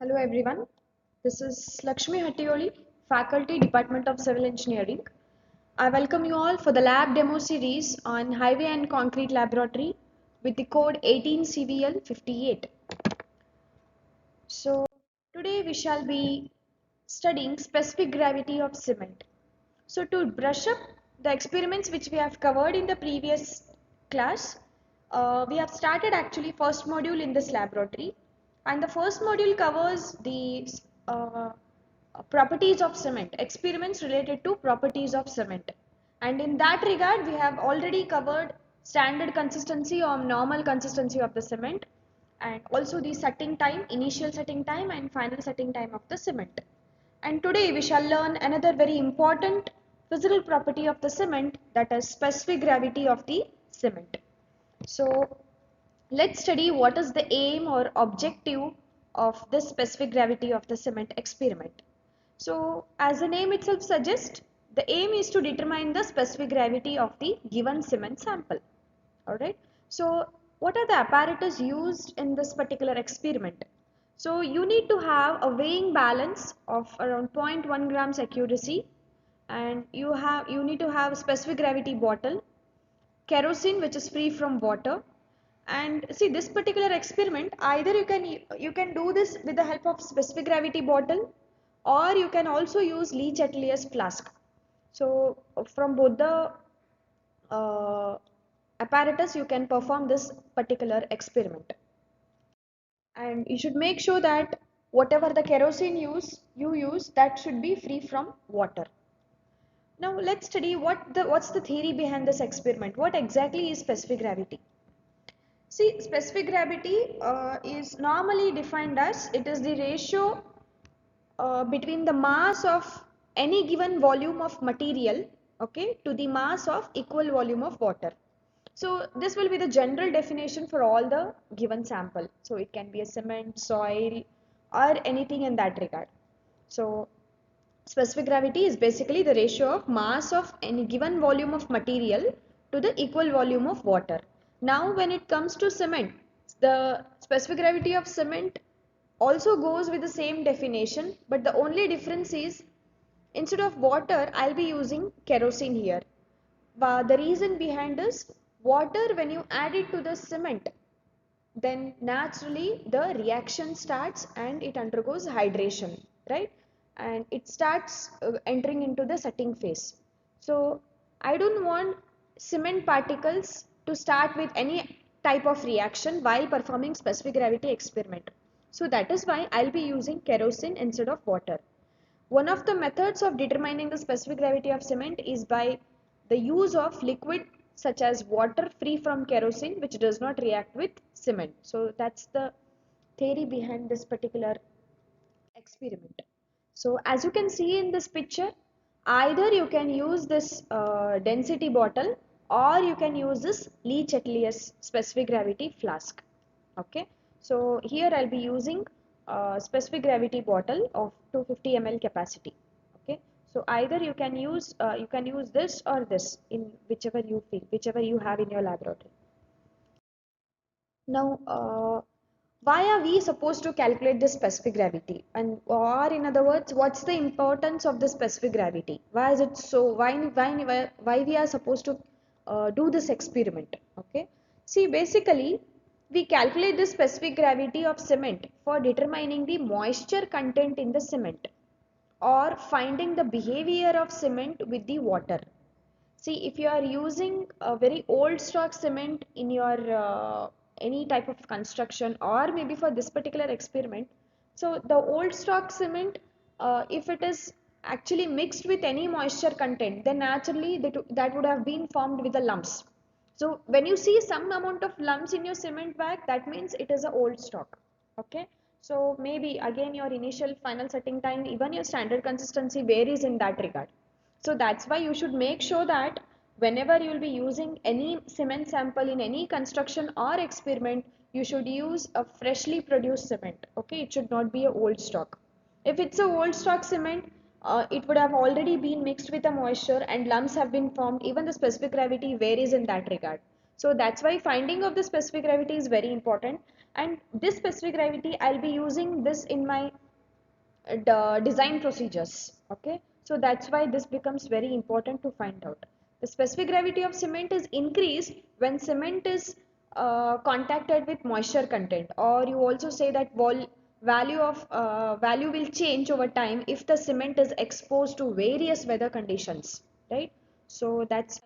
Hello everyone, this is Lakshmi Hattioli, Faculty Department of Civil Engineering. I welcome you all for the lab demo series on Highway and Concrete Laboratory with the code 18CVL58. So today we shall be studying specific gravity of cement. So to brush up the experiments which we have covered in the previous class, we have started actually first module in this laboratory, and the first module covers the uh, properties of cement, experiments related to properties of cement. And in that regard, we have already covered standard consistency or normal consistency of the cement, and also the setting time, initial setting time and final setting time of the cement. And today we shall learn another very important physical property of the cement, that is specific gravity of the cement. So let's study what is the aim or objective of this specific gravity of the cement experiment. So as the name itself suggests, the aim is to determine the specific gravity of the given cement sample. Alright. So what are the apparatus used in this particular experiment? So you need to have a weighing balance of around 0.1 grams accuracy, and you need to have a specific gravity bottle, kerosene which is free from water. And see, this particular experiment, either you can do this with the help of specific gravity bottle, or you can also use Le Chatelier's flask. So from both the uh, apparatus you can perform this particular experiment, and you should make sure that whatever the kerosene you use, that should be free from water. Now let's study what's the theory behind this experiment. What exactly is specific gravity? See, specific gravity is normally defined as it is the ratio between the mass of any given volume of material, okay, to the mass of equal volume of water. So this will be the general definition for all the given sample. So it can be a cement, soil, or anything in that regard. So specific gravity is basically the ratio of mass of any given volume of material to the equal volume of water. Now when it comes to cement, the specific gravity of cement also goes with the same definition, but the only difference is instead of water I'll be using kerosene here. The reason behind is, water when you add it to the cement, then naturally the reaction starts and it undergoes hydration, right? And it starts entering into the setting phase. So I don't want cement particles to start with any type of reaction while performing specific gravity experiment. So that is why I'll be using kerosene instead of water. One of the methods of determining the specific gravity of cement is by the use of liquid such as water free from kerosene, which does not react with cement. So that's the theory behind this particular experiment. So as you can see in this picture, either you can use this density bottle, or you can use this Le Chatelier's specific gravity flask. Okay, so here I'll be using a specific gravity bottle of 250 ml capacity. Okay, so either you can use this or this, in whichever you feel, whichever you have in your laboratory. Now, why are we supposed to calculate the specific gravity? And or in other words, what's the importance of the specific gravity? Why is it so? Why we are supposed to do this experiment? Okay. See, basically, we calculate the specific gravity of cement for determining the moisture content in the cement, or finding the behavior of cement with the water. See, if you are using a very old stock cement in your any type of construction, or maybe for this particular experiment, so the old stock cement, if it is actually mixed with any moisture content, then naturally that would have been formed with the lumps. So when you see some amount of lumps in your cement bag, that means it is a old stock. Okay. So maybe again your initial final setting time, even your standard consistency varies in that regard. So that's why you should make sure that whenever you will be using any cement sample in any construction or experiment, you should use a freshly produced cement. Okay, it should not be a old stock. If it's a old stock cement, it would have already been mixed with the moisture and lumps have been formed. Even the specific gravity varies in that regard. So that's why finding of the specific gravity is very important. And this specific gravity, I'll be using this in my design procedures. Okay, so that's why this becomes very important to find out. The specific gravity of cement is increased when cement is contacted with moisture content, or you also say that value will change over time if the cement is exposed to various weather conditions, right? So that's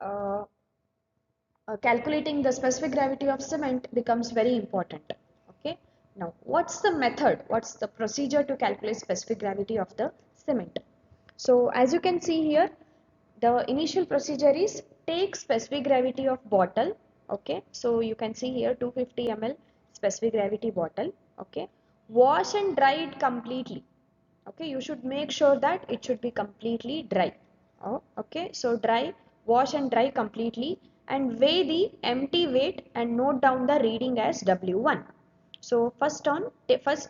uh, calculating the specific gravity of cement becomes very important. Okay, now what's the method, what's the procedure to calculate specific gravity of the cement? So as you can see here, the initial procedure is take specific gravity of bottle. Okay, so you can see here 250 ml specific gravity bottle. Okay, wash and dry it completely. Okay, you should make sure that it should be completely dry. Oh, okay, so dry, wash and dry completely, and weigh the empty weight and note down the reading as W1. So first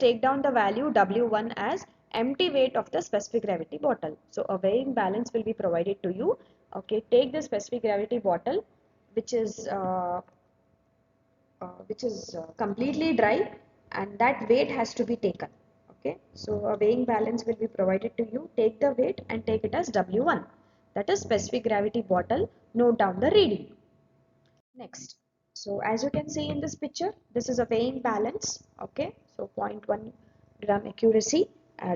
take down the value W1 as empty weight of the specific gravity bottle. So a weighing balance will be provided to you. Okay, take the specific gravity bottle which is completely dry, and that weight has to be taken. Okay, so a weighing balance will be provided to you. Take the weight and take it as W1, that is specific gravity bottle. Note down the reading. Next, so as you can see in this picture, this is a weighing balance. Okay, so zero point 0.1 gram accuracy,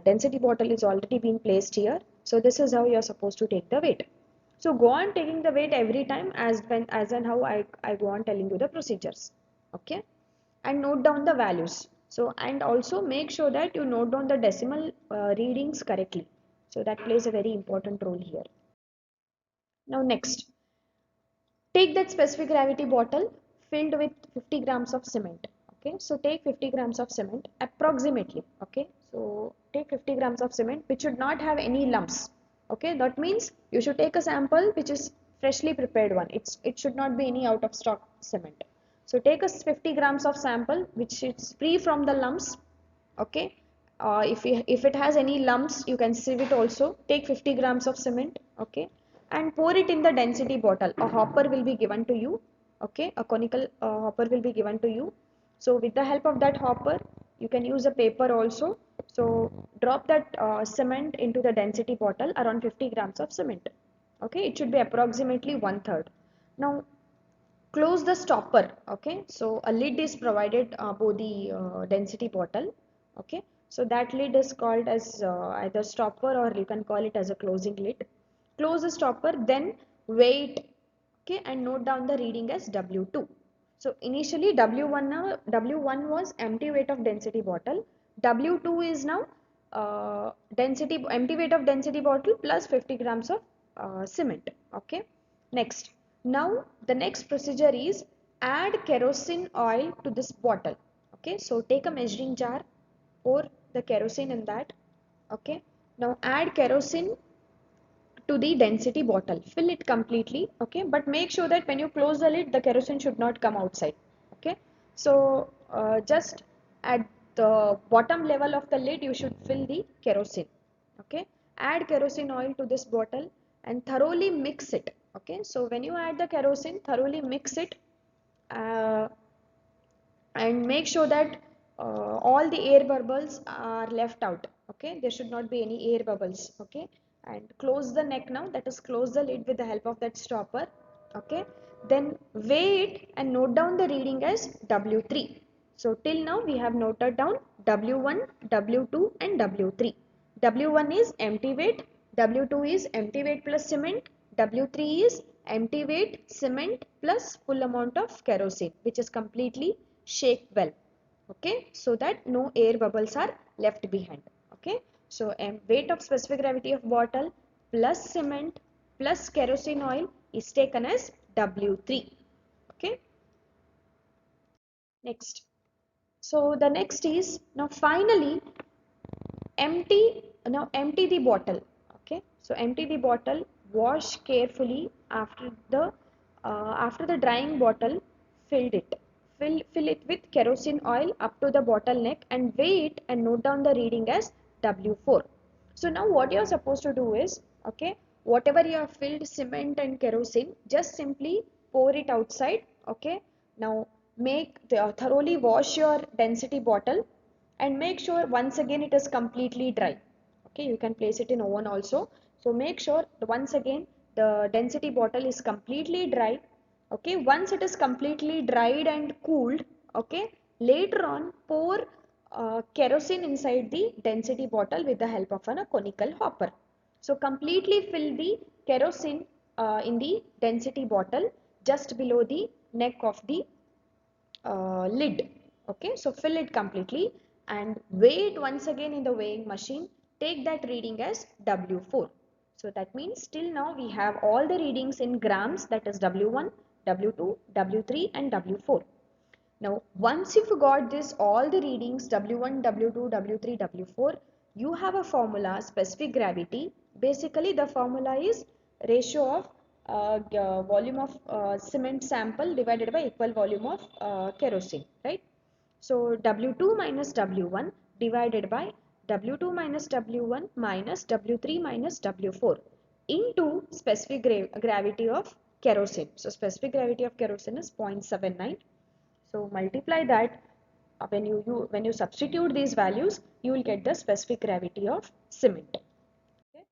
density bottle is already been placed here. So this is how you are supposed to take the weight. So go on taking the weight every time as and how I go on telling you the procedures. Okay, and note down the values. So and also make sure that you note down the decimal readings correctly. So that plays a very important role here. Now next, take that specific gravity bottle filled with 50 grams of cement. Okay, so take 50 grams of cement approximately. Okay, so take 50 grams of cement which should not have any lumps. Okay, that means you should take a sample which is freshly prepared one. It should not be any out of stock cement. So take a 50 grams of sample which is free from the lumps. Okay, if it has any lumps, you can sieve it also. Take 50 grams of cement. Okay, and pour it in the density bottle. A hopper will be given to you. Okay, a conical hopper will be given to you. So with the help of that hopper, you can use a paper also. So drop that cement into the density bottle, around 50 grams of cement. Okay, it should be approximately 1/3. Now close the stopper. Okay, so a lid is provided above the density bottle. Okay, so that lid is called as either stopper, or you can call it as a closing lid. Close the stopper, then wait. Okay, and note down the reading as W2. So initially W1 was empty weight of density bottle. W2 is now empty weight of density bottle plus 50 grams of cement. Okay, next, now the next procedure is add kerosene oil to this bottle. Okay, so take a measuring jar, pour the kerosene in that. Okay, now add kerosene to the density bottle, fill it completely. Okay, but make sure that when you close the lid, the kerosene should not come outside. Okay, so just at the bottom level of the lid you should fill the kerosene. Okay, add kerosene oil to this bottle and thoroughly mix it. Okay, so when you add the kerosene, thoroughly mix it, uh, and make sure that all the air bubbles are left out. Okay, there should not be any air bubbles. Okay, and close the neck now, that is close the lid with the help of that stopper. Okay, then weigh it and note down the reading as W3. So till now we have noted down W1, W2 and W3. W1 is empty weight, W2 is empty weight plus cement, W3 is empty weight cement plus full amount of kerosene which is completely shake well. Okay, so that no air bubbles are left behind. Okay, so weight of specific gravity of bottle plus cement plus kerosene oil is taken as W3. Okay, next, so the next is now finally empty empty the bottle. Okay, so empty the bottle, wash carefully after the drying bottle. Filled it fill it with kerosene oil up to the bottle neck and weigh it and note down the reading as W4. So now what you are supposed to do is, okay, whatever you have filled cement and kerosene, just simply pour it outside. Okay, now thoroughly wash your density bottle and make sure once again it is completely dry. Okay, you can place it in oven also. So make sure once again the density bottle is completely dry. Okay, once it is completely dried and cooled, okay, later on pour kerosene inside the density bottle with the help of a conical hopper. So completely fill the kerosene in the density bottle just below the neck of the lid. Okay, so fill it completely and weigh it once again in the weighing machine. Take that reading as W4. So that means till now we have all the readings in grams, that is W1, W2, W3 and W4. Now once you've got this all the readings W1, W2, W3, W4, you have a formula, specific gravity. Basically the formula is ratio of volume of cement sample divided by equal volume of kerosene, right? So W2 minus W1 divided by W2 minus W1 minus W3 minus W4 into specific gravity of kerosene. So specific gravity of kerosene is 0.79. So multiply that. When you substitute these values, you will get the specific gravity of cement. Okay.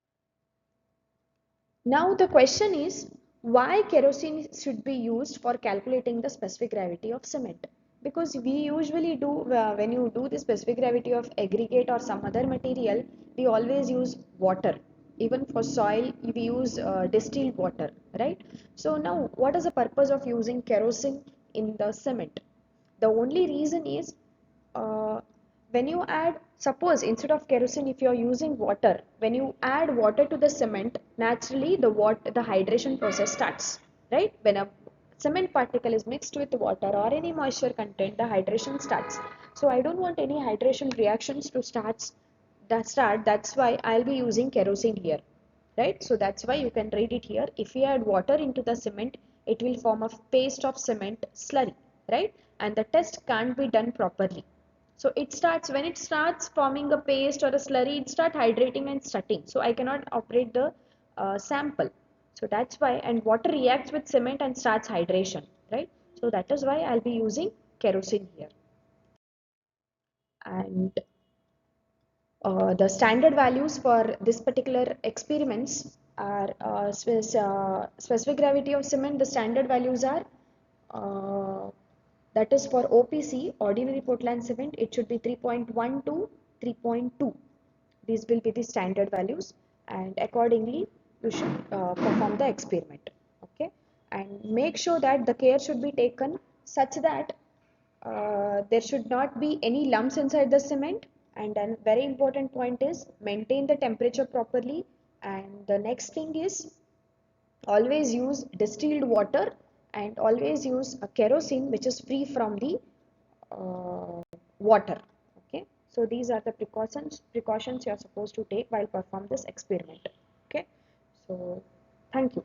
Now the question is, why kerosene should be used for calculating the specific gravity of cement? Because we usually do, when you do the specific gravity of aggregate or some other material, we always use water. Even for soil, we use distilled water, right? So now, what is the purpose of using kerosene in the cement? The only reason is uh, when you add, suppose instead of kerosene, if you are using water, when you add water to the cement, naturally the hydration process starts, right? When a cement particle is mixed with water or any moisture content, the hydration starts. So I don't want any hydration reactions to start. That's why I'll be using kerosene here, right? So that's why you can read it here. If you add water into the cement, it will form a paste of cement slurry, right? And the test can't be done properly. So when it starts forming a paste or a slurry, it starts hydrating and stutting. So I cannot operate the sample. So that's why, and water reacts with cement and starts hydration, right? So that is why I'll be using kerosene here. And the standard values for this particular experiments are specific gravity of cement. The standard values are that is for OPC, ordinary Portland cement, it should be 3.1 to 3.2. These will be the standard values, and accordingly you should perform the experiment. Okay, and make sure that the care should be taken such that there should not be any lumps inside the cement, and then very important point is maintain the temperature properly. And the next thing is always use distilled water and always use a kerosene which is free from the water. Okay, so these are the precautions you are supposed to take while perform this experiment. Okay, so thank you.